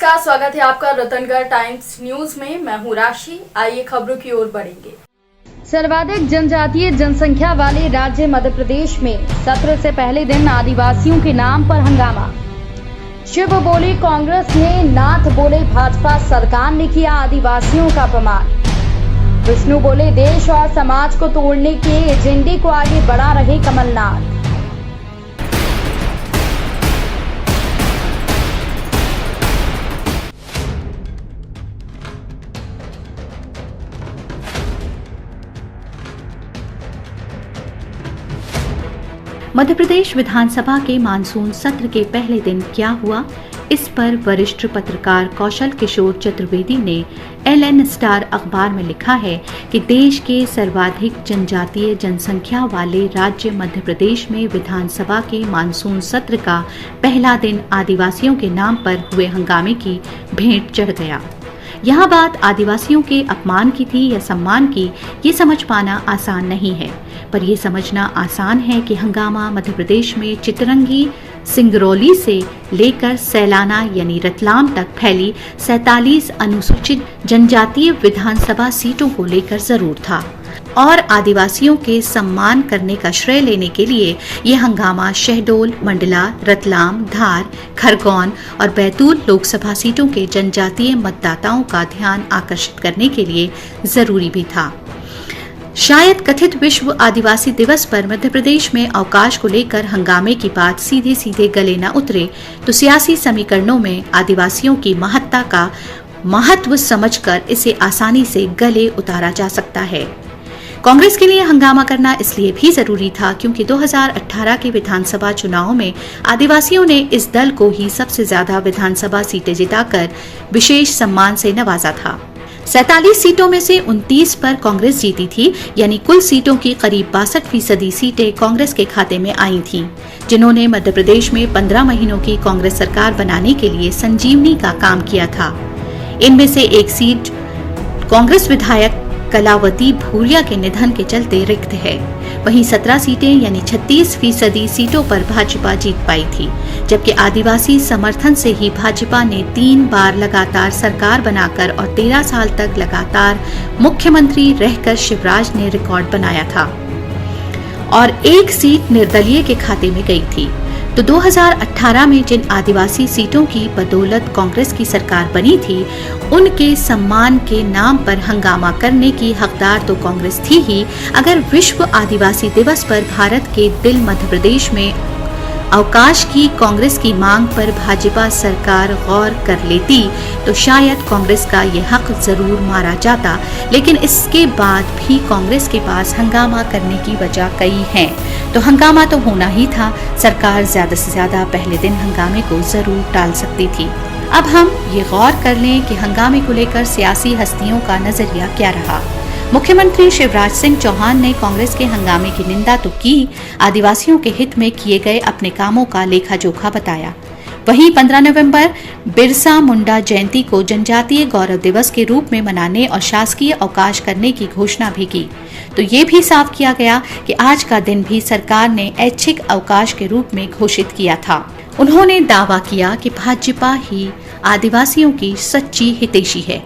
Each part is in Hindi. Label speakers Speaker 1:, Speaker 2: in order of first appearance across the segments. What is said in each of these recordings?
Speaker 1: नमस्कार, स्वागत है आपका रतनगढ़ टाइम्स न्यूज में। मैं हूं राशि। आइए खबरों की ओर बढ़ेंगे। सर्वाधिक जनजातीय जनसंख्या वाले राज्य मध्य प्रदेश में सत्र से पहले दिन आदिवासियों के नाम पर हंगामा। शिव बोले कांग्रेस ने, नाथ बोले भाजपा सरकार ने किया आदिवासियों का अपमान। विष्णु बोले देश और समाज को तोड़ने के एजेंडे को आगे बढ़ा रहे कमलनाथ।
Speaker 2: मध्य प्रदेश विधानसभा के मानसून सत्र के पहले दिन क्या हुआ, इस पर वरिष्ठ पत्रकार कौशल किशोर चतुर्वेदी ने LN स्टार अखबार में लिखा है कि देश के सर्वाधिक जनजातीय जनसंख्या वाले राज्य मध्य प्रदेश में विधानसभा के मानसून सत्र का पहला दिन आदिवासियों के नाम पर हुए हंगामे की भेंट चढ़ गया। यहाँ बात आदिवासियों के अपमान की थी या सम्मान की, ये समझ पाना आसान नहीं है, पर यह समझना आसान है कि हंगामा मध्य प्रदेश में चितरंगी सिंगरौली से लेकर सैलाना यानी रतलाम तक फैली 47 अनुसूचित जनजातीय विधानसभा सीटों को लेकर जरूर था और आदिवासियों के सम्मान करने का श्रेय लेने के लिए ये हंगामा शहडोल, मंडला, रतलाम, धार, खरगोन और बैतूल लोकसभा सीटों के जनजातीय मतदाताओं का ध्यान आकर्षित करने के लिए जरूरी भी था। शायद कथित विश्व आदिवासी दिवस पर मध्य प्रदेश में अवकाश को लेकर हंगामे की बात सीधे सीधे गले न उतरे तो सियासी समीकरणों में आदिवासियों की महत्ता का महत्व समझकर इसे आसानी से गले उतारा जा सकता है। कांग्रेस के लिए हंगामा करना इसलिए भी जरूरी था क्योंकि 2018 के विधानसभा चुनाव में आदिवासियों ने इस दल को ही सबसे ज्यादा विधानसभा सीटें जिताकर विशेष सम्मान से नवाजा था। 47 सीटों में से 29 पर कांग्रेस जीती थी, यानी कुल सीटों की करीब 62% सीटें कांग्रेस के खाते में आई थीं, जिन्होंने मध्य प्रदेश में 15 महीनों की कांग्रेस सरकार बनाने के लिए संजीवनी का काम किया था। इनमें से एक सीट कांग्रेस विधायक कलावती भूरिया के निधन के चलते रिक्त है। वहीं 17 सीटें यानी 36% सीटों पर भाजपा जीत पाई थी, जबकि आदिवासी समर्थन से ही भाजपा ने 3 बार लगातार सरकार बनाकर और 13 साल तक लगातार मुख्यमंत्री रहकर शिवराज ने रिकॉर्ड बनाया था और एक सीट निर्दलीय के खाते में गई थी। तो 2018 में जिन आदिवासी सीटों की बदौलत कांग्रेस की सरकार बनी थी, उनके सम्मान के नाम पर हंगामा करने की हकदार तो कांग्रेस थी ही। अगर विश्व आदिवासी दिवस पर भारत के दिल मध्य प्रदेश में अवकाश की कांग्रेस की मांग पर भाजपा सरकार गौर कर लेती तो शायद कांग्रेस का ये हक जरूर मारा जाता, लेकिन इसके बाद भी कांग्रेस के पास हंगामा करने की वजह कई हैं। तो हंगामा तो होना ही था। सरकार ज्यादा से ज्यादा पहले दिन हंगामे को जरूर टाल सकती थी। अब हम ये गौर कर लें कि हंगामे को लेकर सियासी हस्तियों का नजरिया क्या रहा। मुख्यमंत्री शिवराज सिंह चौहान ने कांग्रेस के हंगामे की निंदा तो की, आदिवासियों के हित में किए गए अपने कामों का लेखा जोखा बताया। वहीं 15 नवंबर बिरसा मुंडा जयंती को जनजातीय गौरव दिवस के रूप में मनाने और शासकीय अवकाश करने की घोषणा भी की। तो ये भी साफ किया गया कि आज का दिन भी सरकार ने ऐच्छिक अवकाश के रूप में घोषित किया था। उन्होंने दावा किया कि भाजपा ही आदिवासियों की सच्ची हितैषी है।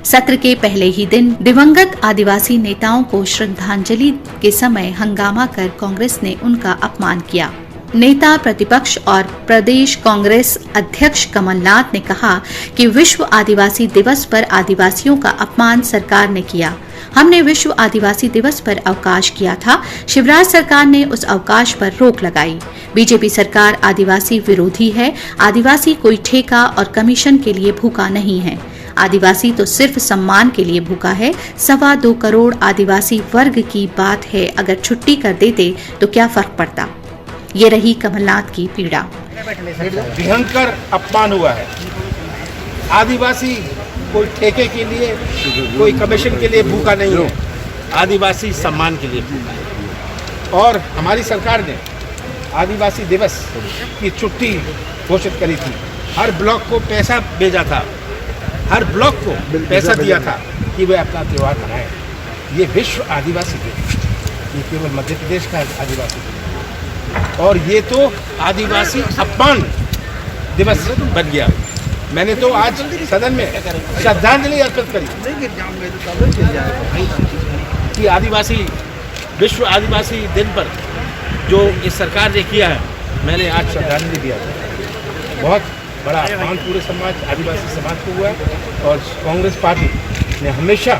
Speaker 2: सत्र के पहले ही दिन दिवंगत आदिवासी नेताओं को श्रद्धांजलि के समय हंगामा कर कांग्रेस ने उनका अपमान किया। नेता प्रतिपक्ष और प्रदेश कांग्रेस अध्यक्ष कमलनाथ ने कहा कि विश्व आदिवासी दिवस पर आदिवासियों का अपमान सरकार ने किया। हमने विश्व आदिवासी दिवस पर अवकाश किया था। शिवराज सरकार ने उस अवकाश पर रोक लगाई। बीजेपी सरकार आदिवासी विरोधी है। आदिवासी कोई ठेका और कमीशन के लिए भूखा नहीं है। आदिवासी तो सिर्फ सम्मान के लिए भूखा है। 2.25 करोड़ आदिवासी वर्ग की बात है। अगर छुट्टी कर देते तो क्या फर्क पड़ता। ये रही कमलनाथ की पीड़ा।
Speaker 3: भयंकर अपमान हुआ है। आदिवासी कोई ठेके के लिए, कोई कमीशन के लिए भूखा नहीं है। आदिवासी सम्मान के लिए भूखा है। और हमारी सरकार ने आदिवासी दिवस की छुट्टी घोषित करी थी। हर ब्लॉक को पैसा भेजा था, हर ब्लॉक को पैसा दिया था कि वे अपना त्यौहार मनाएं। ये विश्व आदिवासी दिवस, ये केवल मध्य प्रदेश का आदिवासी दिवस, और ये तो आदिवासी अपमान दिवस बन गया। मैंने तो आज सदन में श्रद्धांजलि अर्पित करी कि आदिवासी विश्व आदिवासी दिन पर जो इस सरकार ने किया है, मैंने आज श्रद्धांजलि दिया। बहुत बड़ा अपमान पूरे समाज आदिवासी समाज को हुआ है और कांग्रेस पार्टी ने हमेशा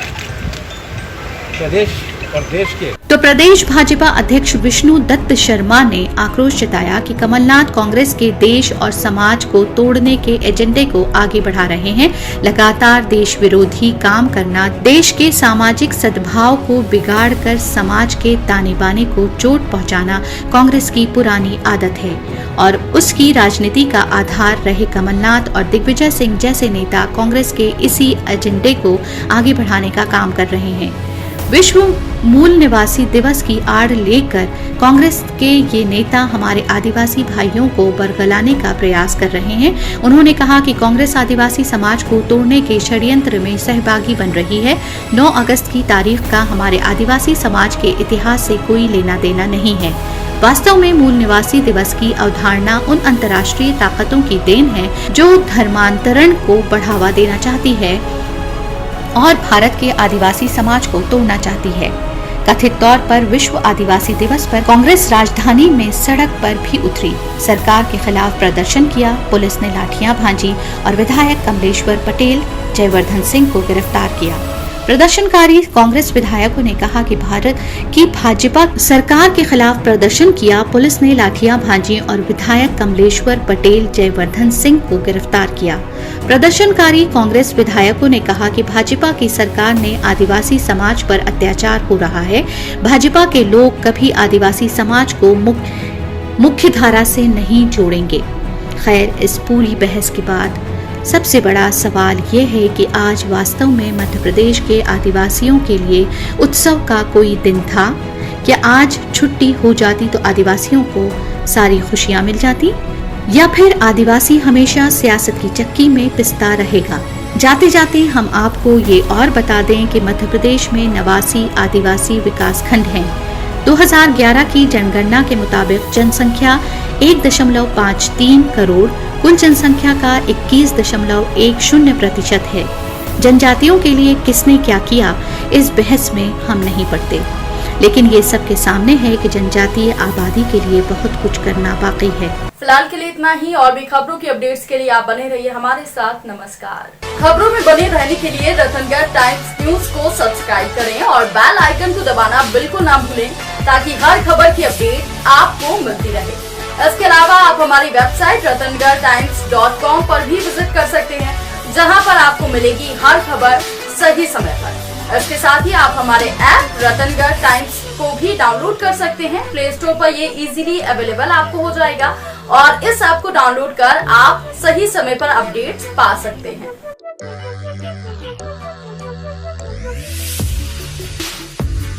Speaker 3: प्रदेश और देश के
Speaker 2: तो प्रदेश भाजपा अध्यक्ष विष्णु दत्त शर्मा ने आक्रोश जताया कि कमलनाथ कांग्रेस के देश और समाज को तोड़ने के एजेंडे को आगे बढ़ा रहे हैं। लगातार देश विरोधी काम करना, देश के सामाजिक सद्भाव को बिगाड़कर समाज के ताने बाने को चोट पहुंचाना कांग्रेस की पुरानी आदत है और उसकी राजनीति का आधार रहे कमलनाथ और दिग्विजय सिंह जैसे नेता कांग्रेस के इसी एजेंडे को आगे बढ़ाने का काम कर रहे हैं। विश्व मूल निवासी दिवस की आड़ लेकर कांग्रेस के ये नेता हमारे आदिवासी भाइयों को बरगलाने का प्रयास कर रहे हैं। उन्होंने कहा कि कांग्रेस आदिवासी समाज को तोड़ने के षड्यंत्र में सहभागी बन रही है। 9 अगस्त की तारीख का हमारे आदिवासी समाज के इतिहास से कोई लेना देना नहीं है। वास्तव में मूल निवासी दिवस की अवधारणा उन अंतर्राष्ट्रीय ताकतों की देन है जो धर्मांतरण को बढ़ावा देना चाहती है और भारत के आदिवासी समाज को तोड़ना चाहती है। कथित तौर पर विश्व आदिवासी दिवस पर कांग्रेस राजधानी में सड़क पर भी उतरी, सरकार के खिलाफ प्रदर्शन किया, पुलिस ने लाठियां भांजी और विधायक कमलेश्वर पटेल, जयवर्धन सिंह को गिरफ्तार किया। प्रदर्शनकारी कांग्रेस विधायकों ने कहा कि भारत की भाजपा सरकार के खिलाफ प्रदर्शन किया, पुलिस ने लाठियां भांजी और विधायक कमलेश्वर पटेल, जयवर्धन सिंह को गिरफ्तार किया। प्रदर्शनकारी कांग्रेस विधायकों ने कहा कि भाजपा की सरकार ने आदिवासी समाज पर अत्याचार हो रहा है। भाजपा के लोग कभी आदिवासी समाज को मुख्य धारा से नहीं जोड़ेंगे। खैर, इस पूरी बहस के बाद सबसे बड़ा सवाल ये है कि आज वास्तव में मध्य प्रदेश के आदिवासियों के लिए उत्सव का कोई दिन था? क्या आज छुट्टी हो जाती तो आदिवासियों को सारी खुशियां मिल जाती, या फिर आदिवासी हमेशा सियासत की चक्की में पिसता रहेगा? जाते जाते हम आपको ये और बता दें कि मध्य प्रदेश में 89 आदिवासी विकास खंड हैं। 2011 की जनगणना के मुताबिक जनसंख्या 1.53 करोड़, कुल जनसंख्या का 21.10% है। जनजातियों के लिए किसने क्या किया, इस बहस में हम नहीं पड़ते, लेकिन ये सबके सामने है कि जनजातीय आबादी के लिए बहुत कुछ करना बाकी है।
Speaker 1: फिलहाल के लिए इतना ही। और भी खबरों की अपडेट्स के लिए आप बने रहिए हमारे साथ। नमस्कार। खबरों में बने रहने के लिए रतनगढ़ टाइम्स न्यूज को सब्सक्राइब करें और बेल आइकन को दबाना बिल्कुल ना भूलें, ताकि हर खबर की अपडेट आपको मिलती रहे। इसके अलावा आप हमारी वेबसाइट ratangartimes.com पर भी विजिट कर सकते हैं, जहां पर आपको मिलेगी हर खबर सही समय पर। इसके साथ ही आप हमारे ऐप रतनगढ़ टाइम्स को भी डाउनलोड कर सकते हैं। प्ले स्टोर पर ये इजीली अवेलेबल आपको हो जाएगा और इस ऐप को डाउनलोड कर आप सही समय पर अपडेट्स पा सकते हैं।